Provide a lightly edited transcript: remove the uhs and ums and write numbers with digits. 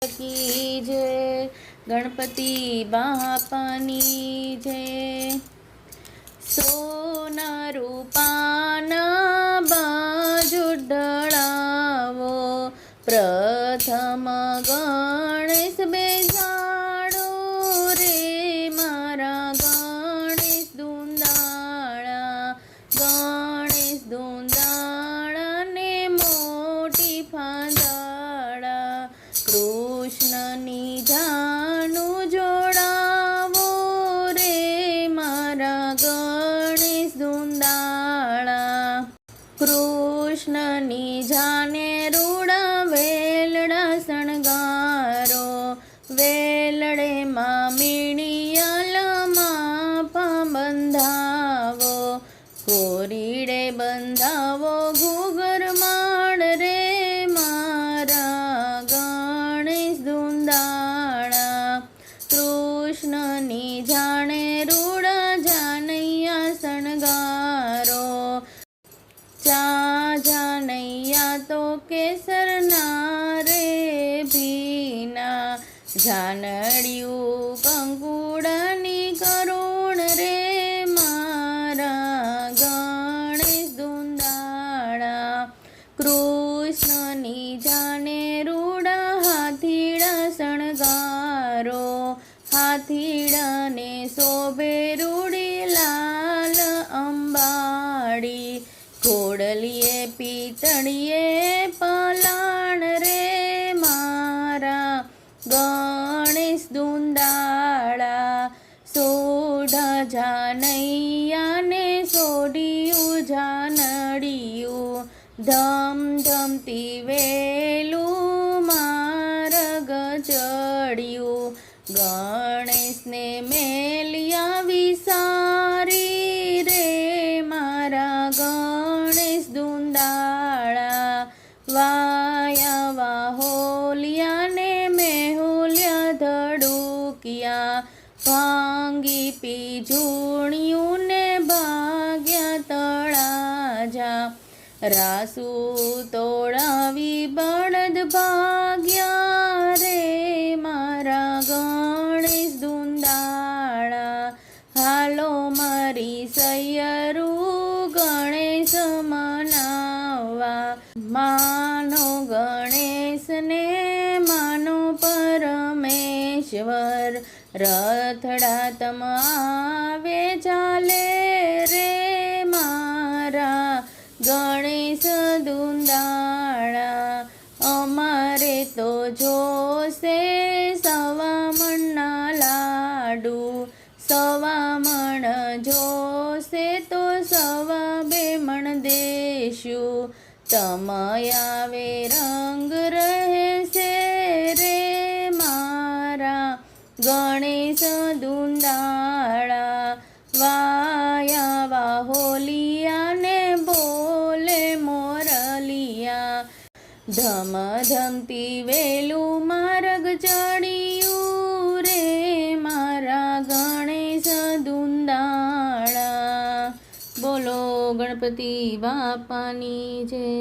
की जय। गणपति बापानी जय। सोना रूपाना बाजू ढळावो, प्रथम गणेश बेजाडो रे मारा गणेश धुंदाळा। गणेश धुंदाळा ने मोटी फांदाळा, कृष्णनी जाणू जोडावो रे मारा गणेश धुंदाळा। कृष्णनी जाने रूड़ा वेलड़ा शणगारो, वेलड़े मां मीणियल मापा बंधावो, कोरीड़े बंधावो घूघर माड़ रे मारा गणेश धुंदाळा। कृष्णनी जाने रूड़ा जानैया शणगारो, चा जानैया तो केसरना रे भीना, जानड़ियू कंकुड़नी करुण रे मारा गणेश धुंदाळा। कृष्णनी जाने रूड़ा हाथीड़ा शणगारो, हाथीड़ा ने शोभे रूड़ी लाल अंबाड़ी, घोड़लिए पीतड़िए पलाण रे मारा गणेश धुंदाळा। सोढ़ा जानैया ने सोडियू जानड़ियू, धम धमती वेलू मारग चढ़ियू, गणेश ने मेलिया विसारी रे मारा गणेश धुंदाळा। वाया वाहोलिया ने मेहुलिया धड़ुकिया, भांगी पीजूणियू ने भाग्या तळाजा, रासू तोड़ावी बळद भाग्या रे मारा गणेश धुंदाळा। हालो मारी सैयरू गणेश मनावा, मानो गणेश ने मानो परमेश्वर, रथड़ा तम आवे चाले रे मारा गणेश धुंदाळा। अमारे तो जोसे सवा मणना लाडू, सवा मण जोसे तो सवा बेमण देशू, तमयावे रंग रहेसे रे मारा गणेश धुंदाळा। वाया वाहोलिया ने बोले मोरलिया, धम धमती वेलू मार्ग चढ़ियू रे मारा गणेश धुंदाळा। बोलो गणपति बापानी जय।